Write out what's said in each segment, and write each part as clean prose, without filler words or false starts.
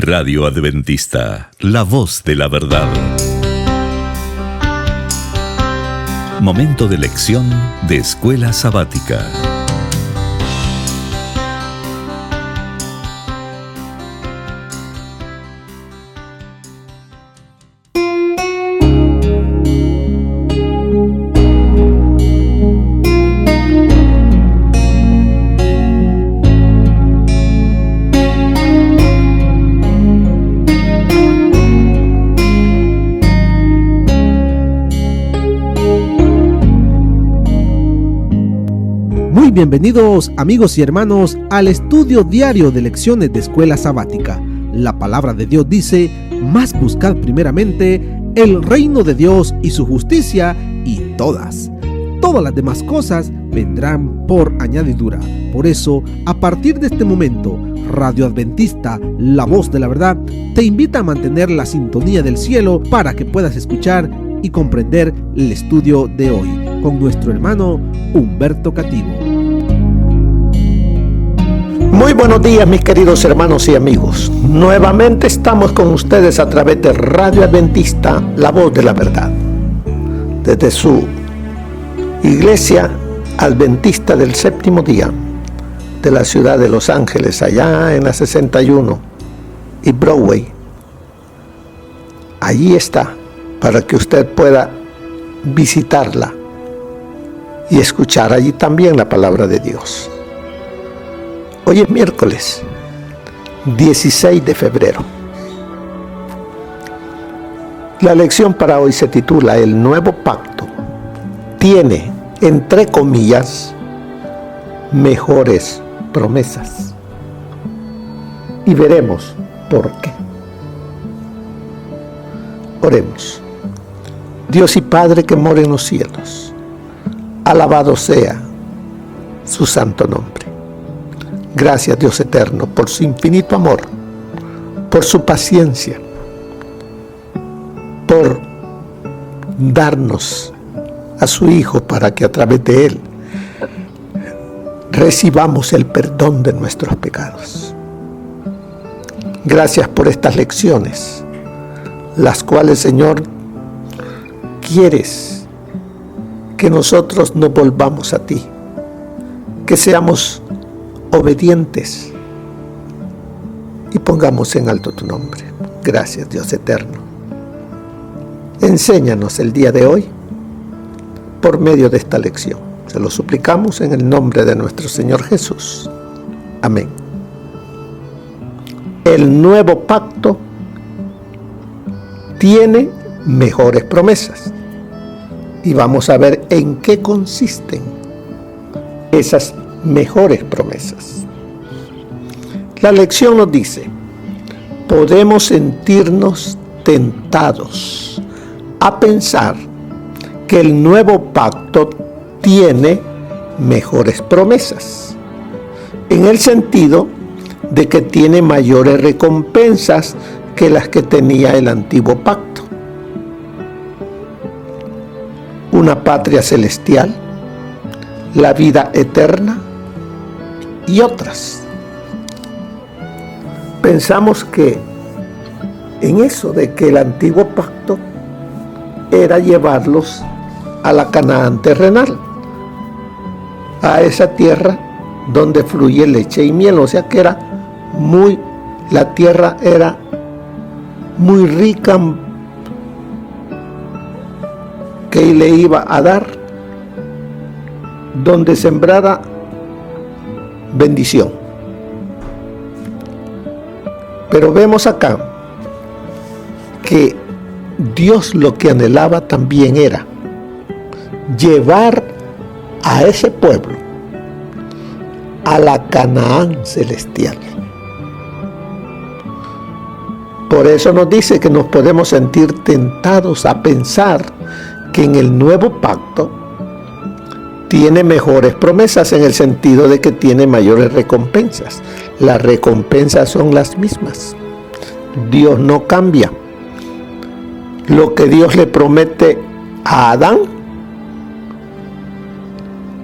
Radio Adventista, la voz de la verdad. Momento de lección de Escuela Sabática. Bienvenidos amigos y hermanos al estudio diario de lecciones de Escuela Sabática. La palabra de Dios dice: mas buscad primeramente el reino de Dios y su justicia, y todas las demás cosas vendrán por añadidura. Por eso, a partir de este momento, Radio Adventista, la voz de la verdad, te invita a mantener la sintonía del cielo para que puedas escuchar y comprender el estudio de hoy con nuestro hermano Humberto Cativo. Muy buenos días, mis queridos hermanos y amigos. Nuevamente estamos con ustedes a través de Radio Adventista, la voz de la verdad, desde su iglesia adventista del séptimo día de la ciudad de Los Ángeles, allá en la 61 y Broadway. Allí está, para que usted pueda visitarla y escuchar allí también la palabra de Dios. Hoy es miércoles 16 de febrero. La lección para hoy se titula: El nuevo pacto tiene, entre comillas, mejores promesas. Y veremos por qué. Oremos. Dios y Padre que mora en los cielos, alabado sea su santo nombre. Gracias, Dios eterno, por su infinito amor, por su paciencia, por darnos a su Hijo para que a través de Él recibamos el perdón de nuestros pecados. Gracias por estas lecciones, las cuales, Señor, quieres que nosotros nos volvamos a ti, que seamos obedientes y pongamos en alto tu nombre. Gracias, Dios eterno. Enséñanos el día de hoy por medio de esta lección. Se lo suplicamos en el nombre de nuestro Señor Jesús. Amén. El nuevo pacto tiene mejores promesas. Y vamos a ver en qué consisten esas mejores promesas. La lección nos dice: podemos sentirnos tentados a pensar que el nuevo pacto tiene mejores promesas, en el sentido de que tiene mayores recompensas que las que tenía el antiguo pacto. Una patria celestial, la vida eterna y otras. Pensamos que en eso de que el antiguo pacto era llevarlos a la Canaán terrenal, a esa tierra donde fluye leche y miel, o sea que la tierra era muy rica, que le iba a dar, donde sembrara bendición. Pero vemos acá que Dios lo que anhelaba también era llevar a ese pueblo a la Canaán celestial. Por eso nos dice que nos podemos sentir tentados a pensar que en el nuevo pacto tiene mejores promesas, en el sentido de que tiene mayores recompensas. Las recompensas son las mismas. Dios no cambia. Lo que Dios le promete a Adán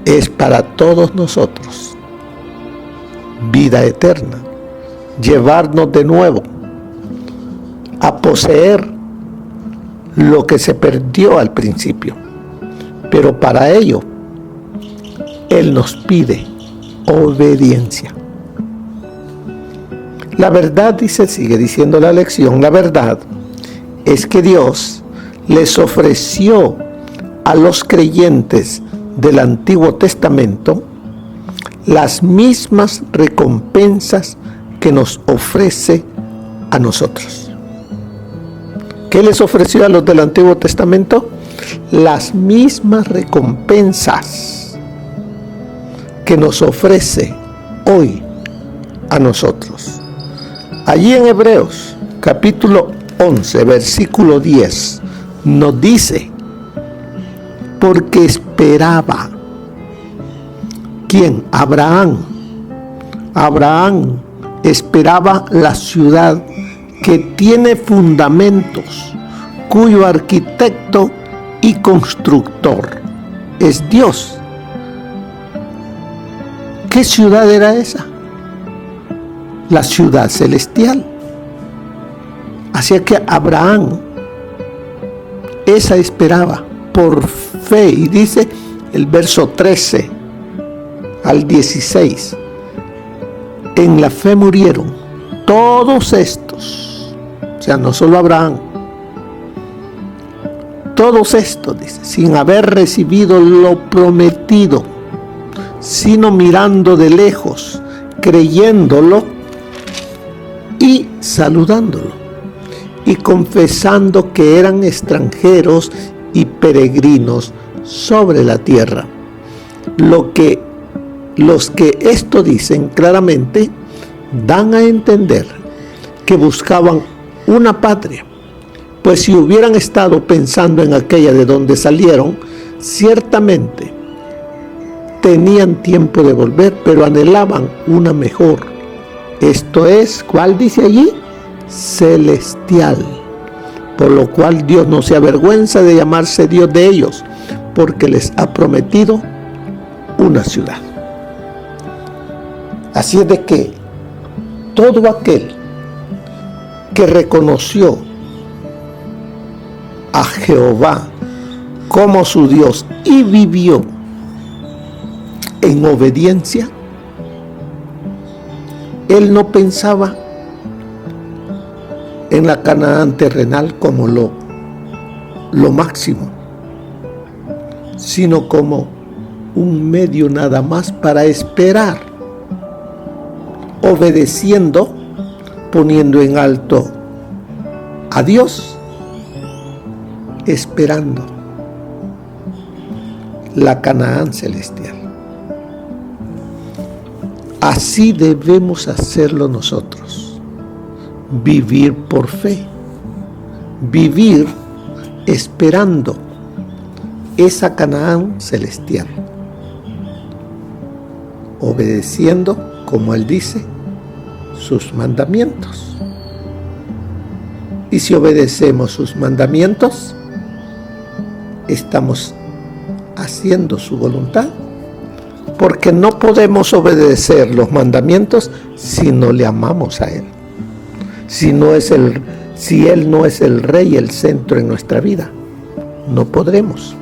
es para todos nosotros: vida eterna, llevarnos de nuevo a poseer lo que se perdió al principio. Pero para ello, Él nos pide obediencia. La verdad, sigue diciendo la lección, la verdad es que Dios les ofreció a los creyentes del Antiguo Testamento las mismas recompensas que nos ofrece a nosotros. ¿Qué les ofreció a los del Antiguo Testamento? Las mismas recompensas que nos ofrece hoy a nosotros. Allí en Hebreos capítulo 11, versículo 10, nos dice: porque esperaba. ¿Quién? Abraham. Abraham esperaba la ciudad que tiene fundamentos, cuyo arquitecto y constructor es Dios. ¿Qué ciudad era esa? La ciudad celestial. Así que Abraham esa esperaba por fe, y dice el verso 13 al 16: en la fe murieron todos estos, o sea, no solo Abraham, todos estos, dice, sin haber recibido lo prometido, sino mirando de lejos, creyéndolo y saludándolo, y confesando que eran extranjeros y peregrinos sobre la tierra. Los que esto dicen claramente dan a entender que buscaban una patria, pues si hubieran estado pensando en aquella de donde salieron, ciertamente tenían tiempo de volver, pero anhelaban una mejor. Esto es, ¿cuál dice allí? Celestial. Por lo cual Dios no se avergüenza de llamarse Dios de ellos, porque les ha prometido una ciudad. Así es de que todo aquel que reconoció a Jehová como su Dios y vivió en obediencia, él no pensaba en la Canaán terrenal como lo máximo, sino como un medio nada más para esperar, obedeciendo, poniendo en alto a Dios, esperando la Canaán celestial. Así debemos hacerlo nosotros: vivir por fe, vivir esperando esa Canaán celestial, obedeciendo, como Él dice, sus mandamientos. Y si obedecemos sus mandamientos, estamos haciendo su voluntad, porque no podemos obedecer los mandamientos si no le amamos a Él. Si Él no es el Rey, el centro en nuestra vida, no podremos,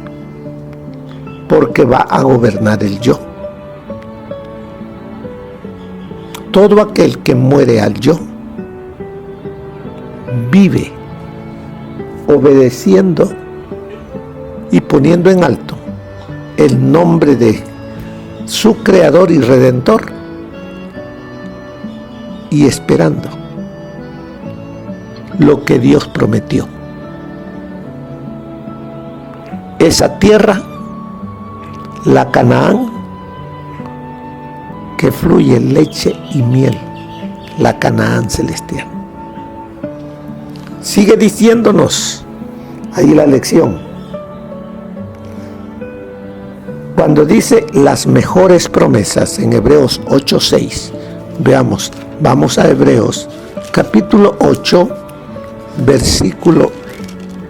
porque va a gobernar el yo. Todo aquel que muere al yo vive obedeciendo y poniendo en alto el nombre de su Creador y Redentor, y esperando lo que Dios prometió. Esa tierra, la Canaán, que fluye leche y miel, la Canaán celestial. Sigue diciéndonos ahí la lección, cuando dice las mejores promesas en Hebreos 8:6. Veamos, vamos a Hebreos capítulo 8, versículo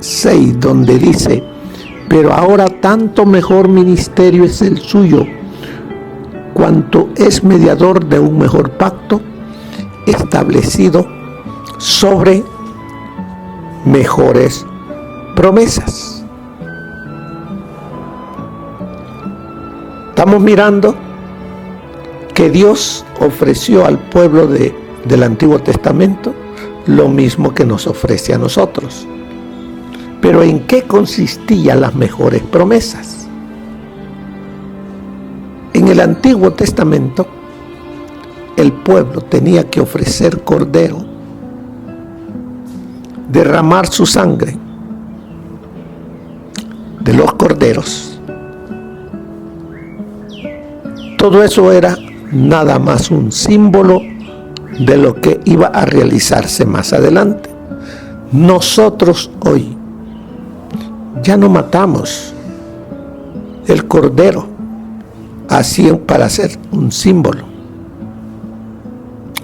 6, donde dice: pero ahora tanto mejor ministerio es el suyo, cuanto es mediador de un mejor pacto, establecido sobre mejores promesas. Estamos mirando que Dios ofreció al pueblo del Antiguo Testamento lo mismo que nos ofrece a nosotros. Pero ¿en qué consistían las mejores promesas? En el Antiguo Testamento, el pueblo tenía que ofrecer cordero, derramar su sangre de los corderos. Todo eso era nada más un símbolo de lo que iba a realizarse más adelante. Nosotros hoy ya no matamos el cordero así para hacer un símbolo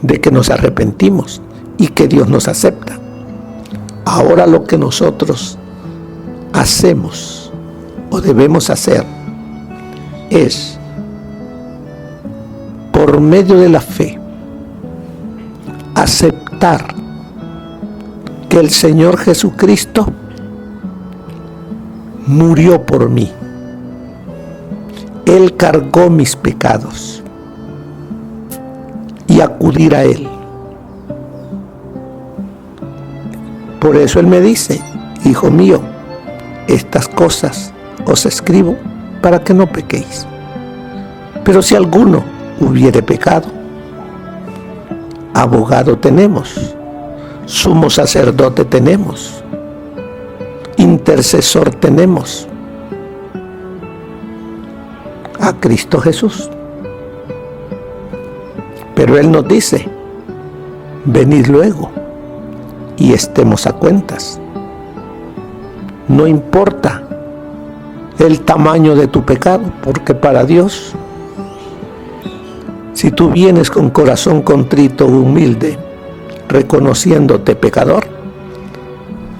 de que nos arrepentimos y que Dios nos acepta. Ahora lo que nosotros hacemos o debemos hacer es, por medio de la fe, aceptar que el Señor Jesucristo murió por mí. Él cargó mis pecados y acudir a Él. Por eso Él me dice: hijo mío, estas cosas os escribo para que no pequéis. Pero si alguno hubiere pecado, abogado tenemos, sumo sacerdote tenemos, intercesor tenemos, a Cristo Jesús. Pero Él nos dice: venid luego y estemos a cuentas. No importa el tamaño de tu pecado, porque para Dios, si tú vienes con corazón contrito, humilde, reconociéndote pecador,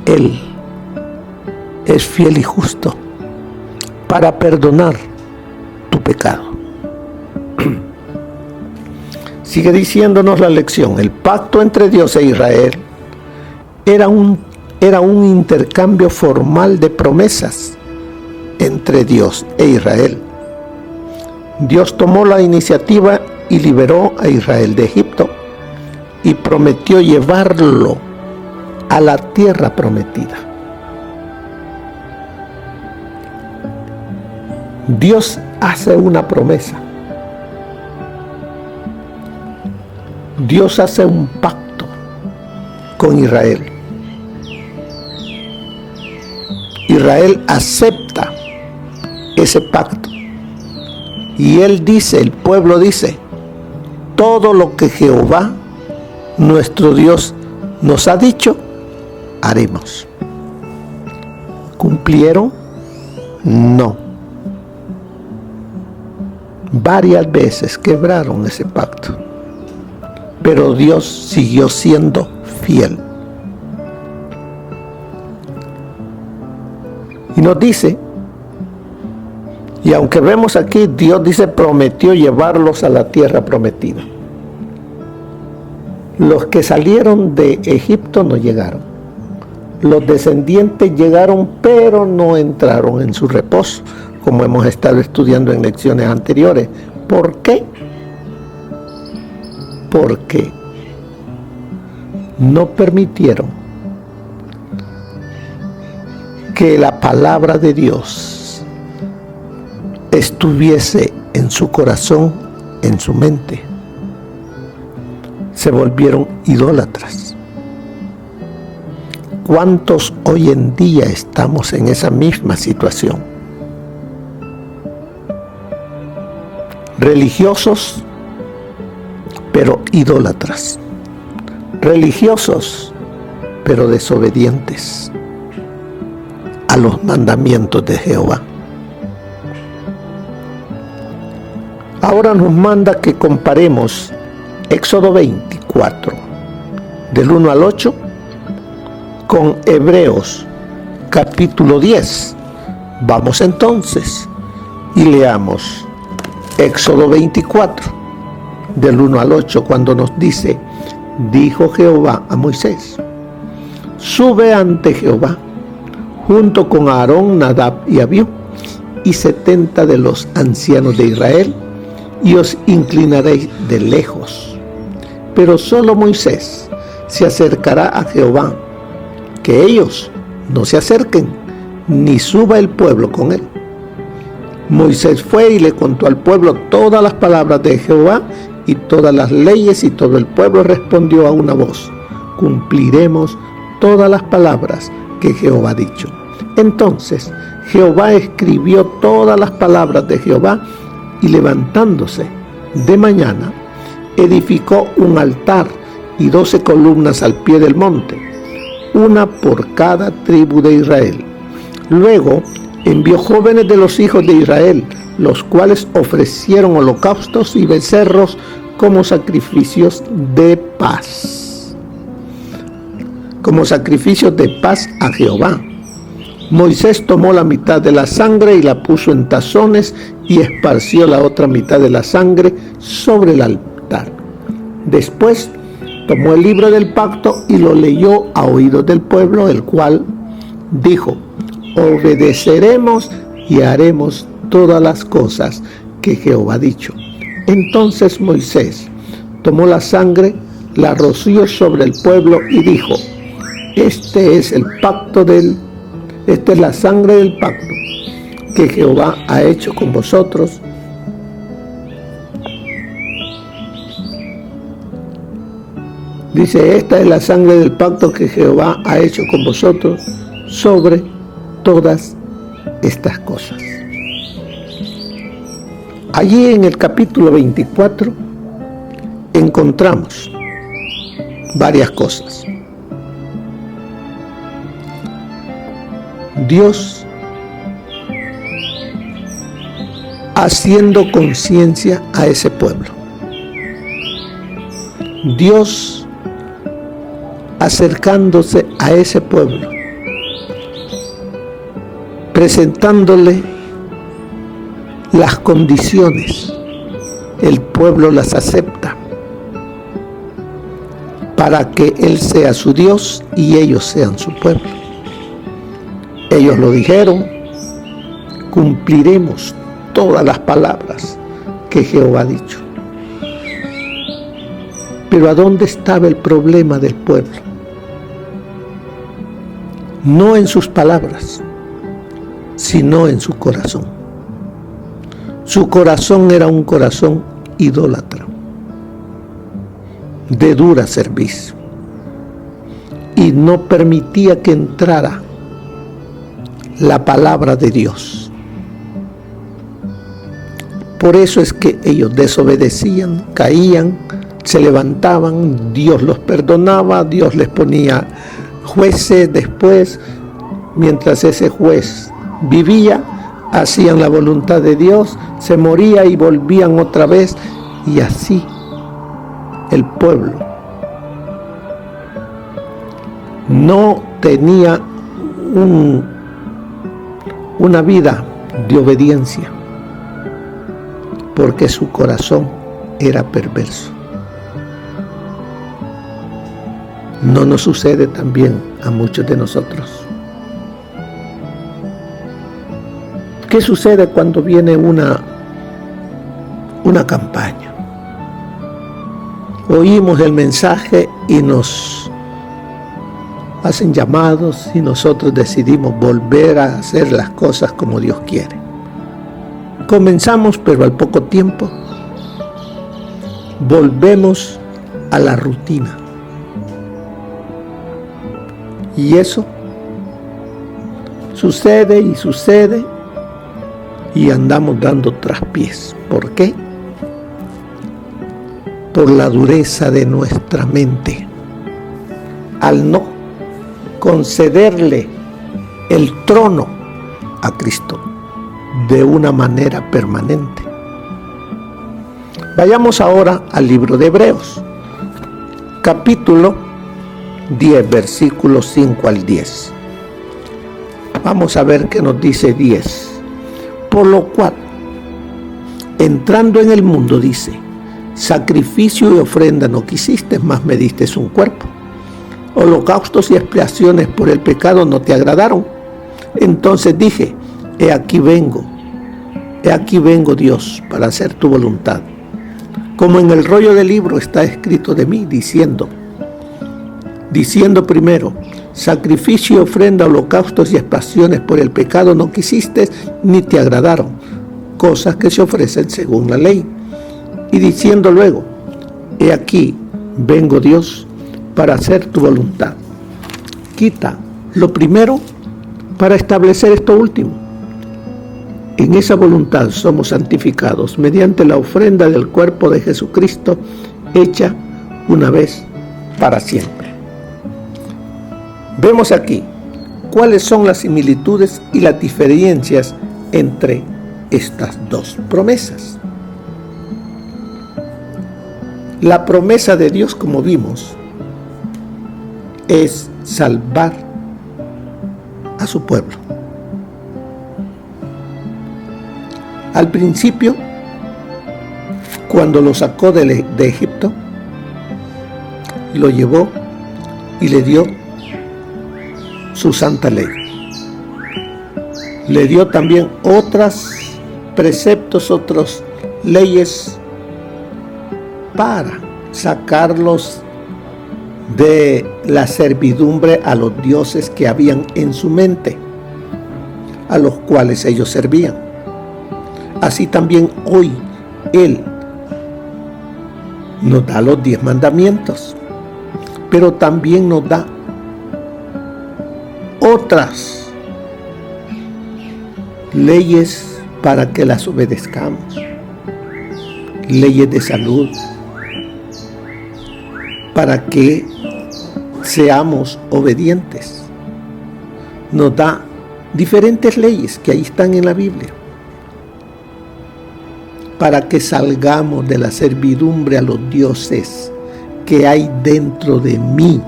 Él es fiel y justo para perdonar tu pecado. Sigue diciéndonos la lección: el pacto entre Dios e Israel era un intercambio formal de promesas entre Dios e Israel. Dios tomó la iniciativa y liberó a Israel de Egipto y prometió llevarlo a la tierra prometida. Dios hace una promesa. Dios hace un pacto con Israel. Israel acepta ese pacto. Y él dice, el pueblo dice: todo lo que Jehová, nuestro Dios, nos ha dicho, haremos. ¿Cumplieron? No. Varias veces quebraron ese pacto, pero Dios siguió siendo fiel. Y nos dice, y aunque vemos aquí, Dios dice, prometió llevarlos a la tierra prometida. Los que salieron de Egipto no llegaron. Los descendientes llegaron, pero no entraron en su reposo, como hemos estado estudiando en lecciones anteriores. ¿Por qué? Porque no permitieron que la palabra de Dios estuviese en su corazón, en su mente. Se volvieron idólatras. ¿Cuántos hoy en día estamos en esa misma situación? Religiosos, pero idólatras. Religiosos, pero desobedientes a los mandamientos de Jehová. Ahora nos manda que comparemos Éxodo 24, del 1 al 8, con Hebreos capítulo 10. Vamos entonces y leamos Éxodo 24, del 1 al 8, cuando nos dice: dijo Jehová a Moisés: sube ante Jehová, junto con Aarón, Nadab y Abiú, y 70 de los ancianos de Israel, y os inclinaréis de lejos. Pero solo Moisés se acercará a Jehová, que ellos no se acerquen, ni suba el pueblo con él. Moisés fue y le contó al pueblo todas las palabras de Jehová y todas las leyes, y todo el pueblo respondió a una voz: cumpliremos todas las palabras que Jehová ha dicho. Entonces Jehová escribió todas las palabras de Jehová, y levantándose de mañana, edificó un altar y 12 columnas al pie del monte, una por cada tribu de Israel. Luego envió jóvenes de los hijos de Israel, los cuales ofrecieron holocaustos y becerros como sacrificios de paz. Como sacrificios de paz a Jehová. Moisés tomó la mitad de la sangre y la puso en tazones, y esparció la otra mitad de la sangre sobre el altar. Después tomó el libro del pacto y lo leyó a oídos del pueblo, el cual dijo: obedeceremos y haremos todas las cosas que Jehová ha dicho. Entonces Moisés tomó la sangre, la roció sobre el pueblo y dijo: esta es la sangre del pacto que Jehová ha hecho con vosotros. Dice: esta es la sangre del pacto que Jehová ha hecho con vosotros sobre todas estas cosas. Allí en el capítulo 24 encontramos varias cosas. Dios haciendo conciencia a ese pueblo. Dios acercándose a ese pueblo, presentándole las condiciones. El pueblo las acepta para que Él sea su Dios y ellos sean su pueblo. Ellos lo dijeron: cumpliremos todas las palabras que Jehová ha dicho. Pero ¿a dónde estaba el problema del pueblo? No en sus palabras, sino en su corazón. Su corazón era un corazón idólatra, de dura cerviz, y no permitía que entrara la palabra de Dios. Por eso es que ellos desobedecían, caían, se levantaban, Dios los perdonaba, Dios les ponía jueces después. Mientras ese juez vivía, hacían la voluntad de Dios, se moría y volvían otra vez, y así el pueblo no tenía una vida de obediencia, porque su corazón era perverso. ¿No nos sucede también a muchos de nosotros? ¿Qué sucede cuando viene una campaña? Oímos el mensaje y nos hacen llamados y nosotros decidimos volver a hacer las cosas como Dios quiere. Comenzamos, pero al poco tiempo volvemos a la rutina. Y eso sucede y sucede, y andamos dando traspiés. ¿Por qué? Por la dureza de nuestra mente, al no concederle el trono a Cristo de una manera permanente. Vayamos ahora al libro de Hebreos, capítulo 10, versículos 5 al 10. Vamos a ver qué nos dice 10. Por lo cual, entrando en el mundo, dice: sacrificio y ofrenda no quisiste, mas me diste un cuerpo. holocaustos y expiaciones por el pecado no te agradaron. Entonces dije, he aquí vengo, Dios, para hacer tu voluntad. Como en el rollo del libro está escrito de mí, diciendo primero, sacrificio y ofrenda, holocaustos y expiaciones por el pecado no quisiste ni te agradaron, cosas que se ofrecen según la ley. Y diciendo luego, he aquí vengo, Dios, para hacer tu voluntad. Quita lo primero para establecer esto último. En esa voluntad somos santificados mediante la ofrenda del cuerpo de Jesucristo, hecha una vez para siempre. Vemos aquí cuáles son las similitudes y las diferencias entre estas dos promesas. La promesa de Dios, como vimos, es salvar a su pueblo. Al principio, cuando lo sacó de Egipto, lo llevó y le dio su santa ley. Le dio también otros preceptos, otras leyes para sacarlos de la servidumbre a los dioses que habían en su mente, a los cuales ellos servían. Así también hoy Él nos da los 10 mandamientos, pero también nos da otras leyes para que las obedezcamos. Leyes de salud, para que seamos obedientes. Nos da diferentes leyes que ahí están en la Biblia, para que salgamos de la servidumbre a los dioses que hay dentro de mí,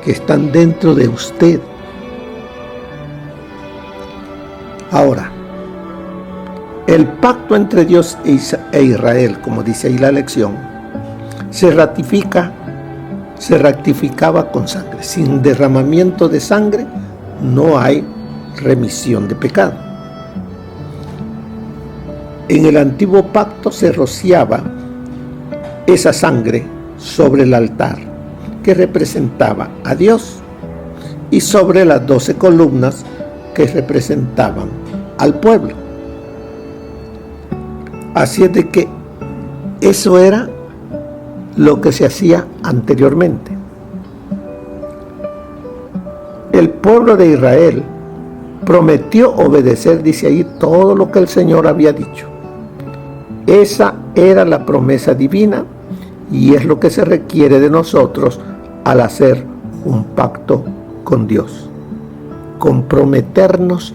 que están dentro de usted. Ahora, el pacto entre Dios e Israel, como dice ahí la lección, se ratificaba con sangre. Sin derramamiento de sangre no hay remisión de pecado. En el antiguo pacto se rociaba esa sangre sobre el altar que representaba a Dios y sobre las 12 columnas que representaban al pueblo. Así es de que eso era lo que se hacía anteriormente. El pueblo de Israel prometió obedecer, dice ahí, todo lo que el Señor había dicho. Esa era la promesa divina y es lo que se requiere de nosotros al hacer un pacto con Dios. Comprometernos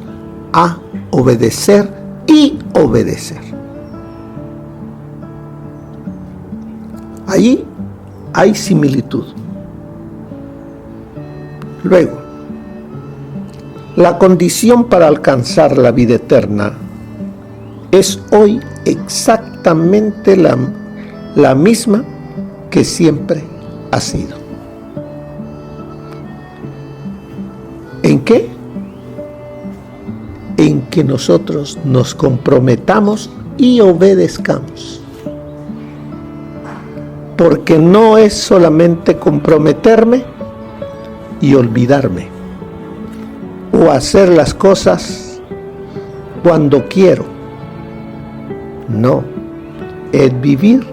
a obedecer y obedecer. Allí hay similitud. Luego, la condición para alcanzar la vida eterna es hoy exactamente la misma que siempre ha sido. ¿En qué? En que nosotros nos comprometamos y obedezcamos. Porque no es solamente comprometerme y olvidarme, o hacer las cosas cuando quiero. No, es vivir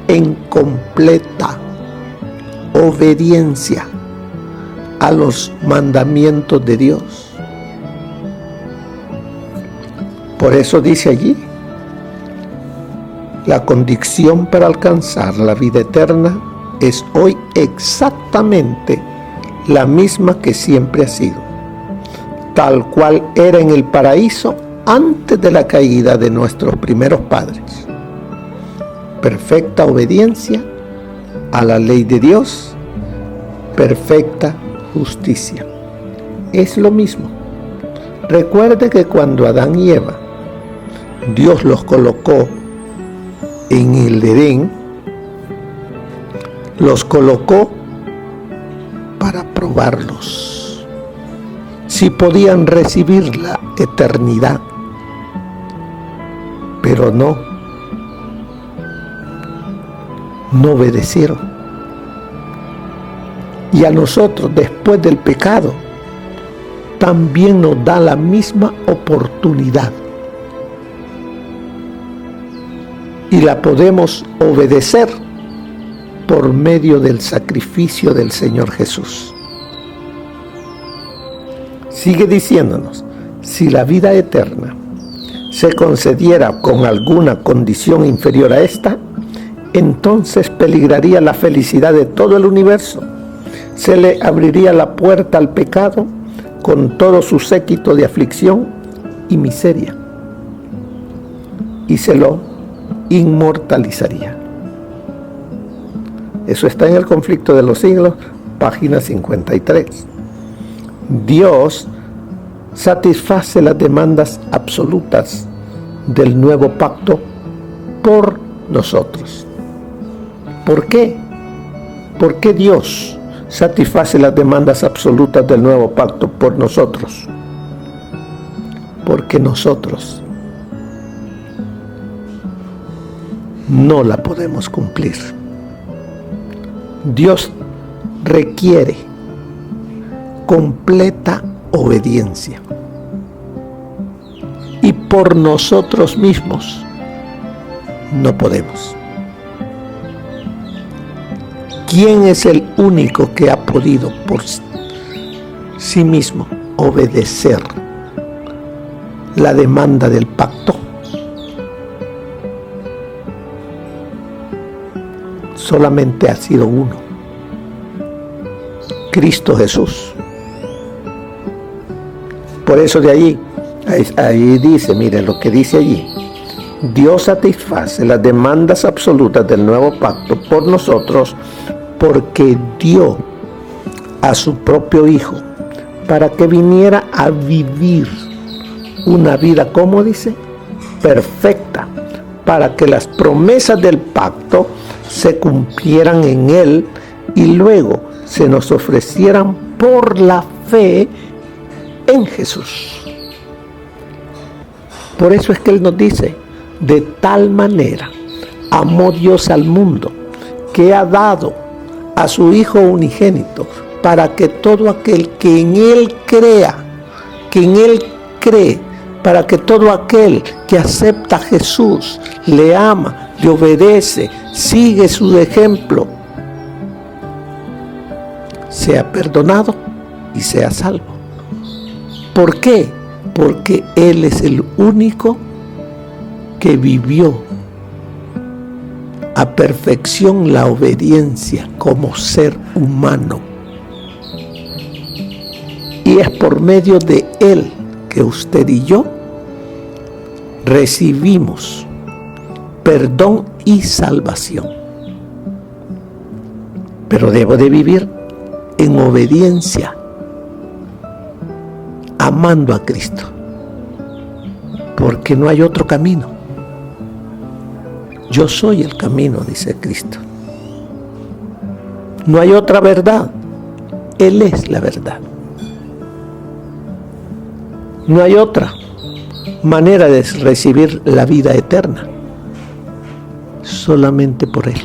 en completa obediencia a los mandamientos de Dios. Por eso dice allí, la condición para alcanzar la vida eterna es hoy exactamente la misma que siempre ha sido, tal cual era en el paraíso antes de la caída de nuestros primeros padres. Perfecta obediencia a la ley de Dios, perfecta justicia. Es lo mismo. Recuerde que cuando Adán y Eva, Dios los colocó en el Edén, los colocó para probarlos, si podían recibir la eternidad. Pero no obedecieron. Y a nosotros, después del pecado, también nos da la misma oportunidad. Y la podemos obedecer por medio del sacrificio del Señor Jesús. Sigue diciéndonos, si la vida eterna se concediera con alguna condición inferior a esta, entonces peligraría la felicidad de todo el universo. Se le abriría la puerta al pecado con todo su séquito de aflicción y miseria, y se lo inmortalizaría. Eso está en El Conflicto de los Siglos, página 53. Dios satisface las demandas absolutas del nuevo pacto por nosotros. ¿Por qué? ¿Por qué Dios satisface las demandas absolutas del nuevo pacto por nosotros? Porque nosotros no la podemos cumplir. Dios requiere completa obediencia. Y por nosotros mismos no podemos. ¿Quién es el único que ha podido por sí mismo obedecer la demanda del pacto? Solamente ha sido uno: Cristo Jesús. Por eso de ahí dice, miren lo que dice allí: Dios satisface las demandas absolutas del nuevo pacto por nosotros, porque dio a su propio Hijo para que viniera a vivir una vida, ¿cómo dice? Perfecta, para que las promesas del pacto se cumplieran en Él y luego se nos ofrecieran por la fe en Jesús. Por eso es que Él nos dice: de tal manera amó Dios al mundo, que ha dado a su Hijo unigénito, para que todo aquel que en Él crea, que en Él cree, para que todo aquel que acepta a Jesús, le ama, le obedece, sigue su ejemplo, sea perdonado y sea salvo. ¿Por qué? Porque Él es el único que vivió a perfección la obediencia como ser humano. Y es por medio de Él que usted y yo recibimos perdón y salvación. Pero debo de vivir en obediencia, amando a Cristo, porque no hay otro camino. Yo soy el camino, dice Cristo. No hay otra verdad. Él es la verdad. No hay otra manera de recibir la vida eterna. Solamente por Él.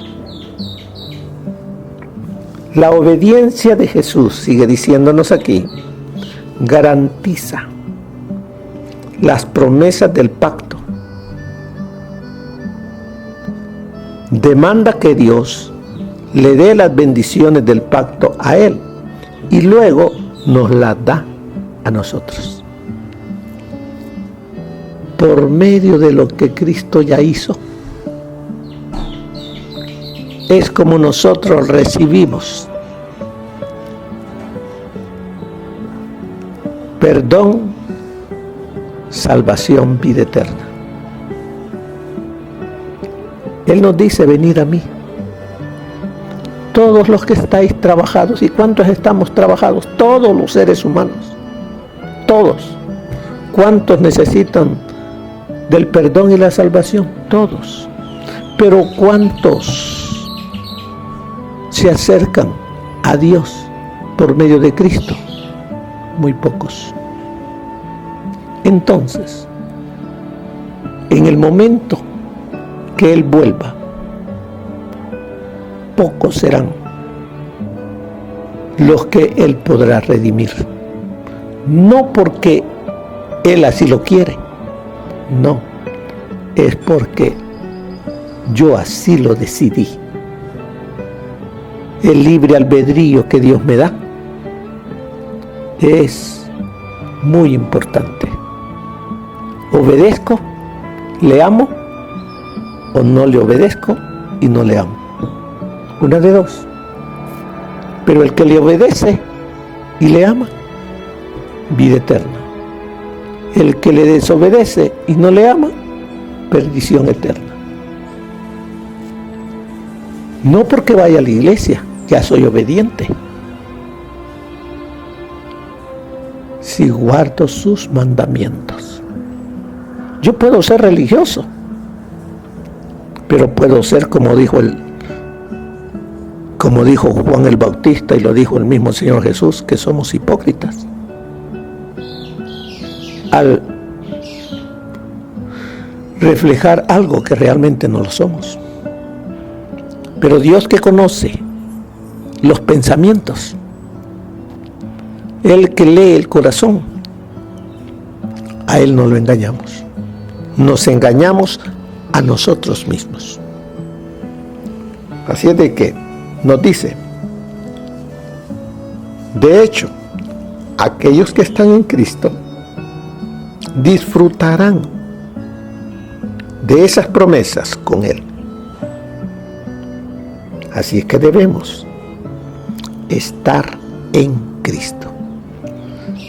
La obediencia de Jesús, sigue diciéndonos aquí, garantiza las promesas del pacto. Demanda que Dios le dé las bendiciones del pacto a Él y luego nos las da a nosotros. Por medio de lo que Cristo ya hizo, es como nosotros recibimos perdón, salvación, vida eterna. Él nos dice: venid a mí, todos los que estáis trabajados. ¿Y cuántos estamos trabajados? Todos los seres humanos, todos. ¿Cuántos necesitan del perdón y la salvación? Todos. Pero ¿cuántos se acercan a Dios por medio de Cristo? Muy pocos. Entonces, en el momento que Él vuelva, pocos serán los que Él podrá redimir. No porque Él así lo quiere, no, es porque yo así lo decidí. El libre albedrío que Dios me da es muy importante. ¿Obedezco? ¿Le amo? ¿O no le obedezco y no le amo? Una de dos. Pero el que le obedece y le ama, vida eterna. El que le desobedece y no le ama, perdición eterna. No porque vaya a la iglesia, ya soy obediente. Si guardo sus mandamientos. Yo puedo ser religioso, pero puedo ser como dijo Juan el Bautista y lo dijo el mismo Señor Jesús, que somos hipócritas. Al reflejar algo que realmente no lo somos. Pero Dios, que conoce los pensamientos, Él que lee el corazón, a Él no lo engañamos. Nos engañamos a nosotros mismos. Así es de que nos dice, de hecho, aquellos que están en Cristo disfrutarán de esas promesas con Él. Así es que debemos estar en Cristo.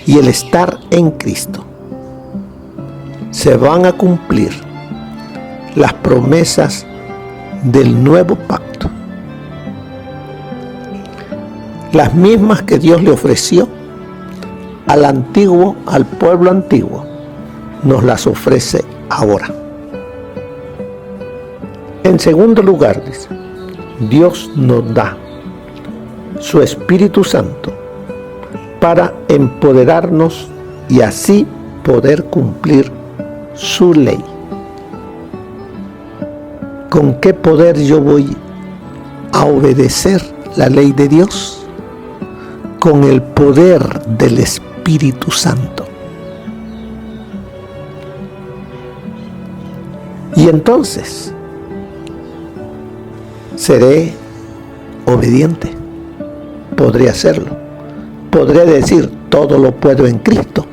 Y el estar en Cristo, se van a cumplir las promesas del nuevo pacto. Las mismas que Dios le ofreció al pueblo antiguo, nos las ofrece ahora. En segundo lugar, dice, Dios nos da su Espíritu Santo para empoderarnos y así poder cumplir su ley. ¿Con qué poder yo voy a obedecer la ley de Dios? Con el poder del Espíritu Santo. Y entonces seré obediente. Podré hacerlo. Podré decir, todo lo puedo en Cristo,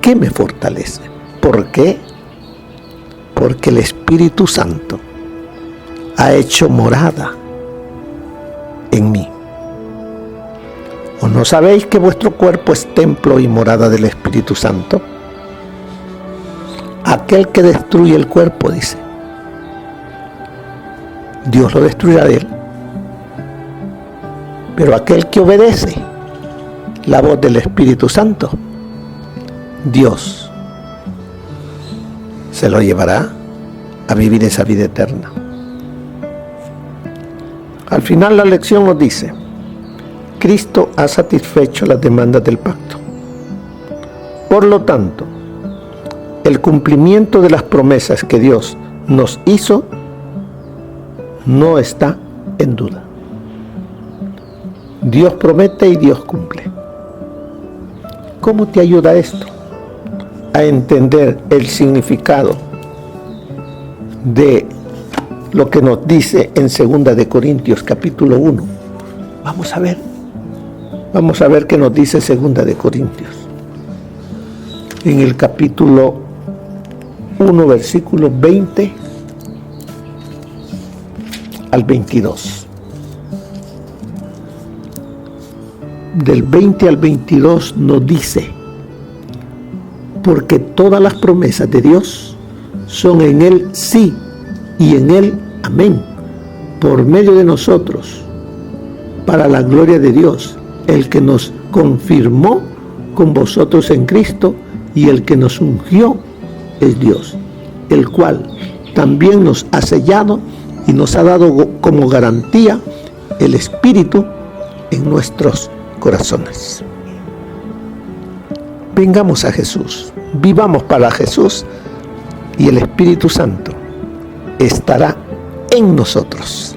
que me fortalece. ¿Por qué? Porque el Espíritu Santo ha hecho morada en mí. ¿O no sabéis que vuestro cuerpo es templo y morada del Espíritu Santo? Aquel que destruye el cuerpo, dice, Dios lo destruirá de él. Pero aquel que obedece la voz del Espíritu Santo, Dios se lo llevará a vivir esa vida eterna. Al final la lección nos dice, Cristo ha satisfecho las demandas del pacto. Por lo tanto, el cumplimiento de las promesas que Dios nos hizo no está en duda. Dios promete y Dios cumple. ¿Cómo te ayuda esto a entender el significado de lo que nos dice en 2 de Corintios capítulo 1? Vamos a ver qué nos dice 2 de Corintios. En el capítulo 1, versículos 20 al 22. Del 20 al 22 nos dice, porque todas las promesas de Dios son en Él sí y en Él amén, por medio de nosotros, para la gloria de Dios, el que nos confirmó con vosotros en Cristo y el que nos ungió es Dios, el cual también nos ha sellado y nos ha dado como garantía el Espíritu en nuestros corazones. Vengamos a Jesús, vivamos para Jesús y el Espíritu Santo estará en nosotros.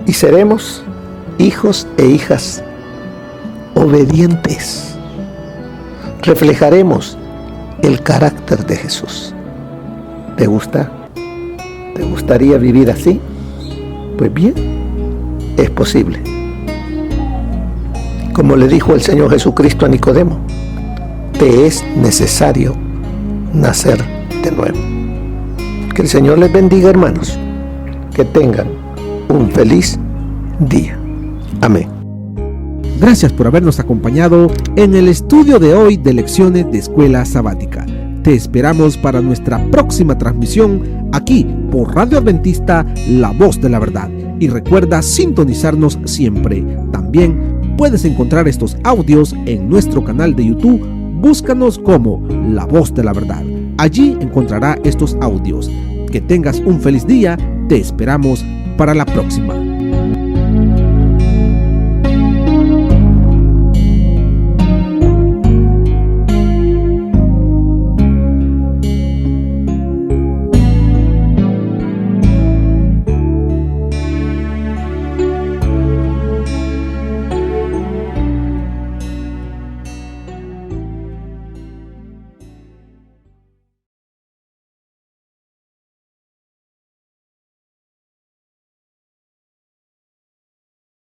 Y seremos hijos e hijas obedientes. Reflejaremos el carácter de Jesús. ¿Te gusta? ¿Te gustaría vivir así? Pues bien, es posible. Como le dijo el Señor Jesucristo a Nicodemo, te es necesario nacer de nuevo. Que el Señor les bendiga, hermanos. Que tengan un feliz día. Amén. Gracias por habernos acompañado en el estudio de hoy de Lecciones de Escuela Sabática. Te esperamos para nuestra próxima transmisión aquí por Radio Adventista, La Voz de la Verdad. Y recuerda sintonizarnos siempre. También puedes encontrar estos audios en nuestro canal de YouTube. Búscanos como La Voz de la Verdad. Allí encontrará estos audios. Que tengas un feliz día. Te esperamos para la próxima.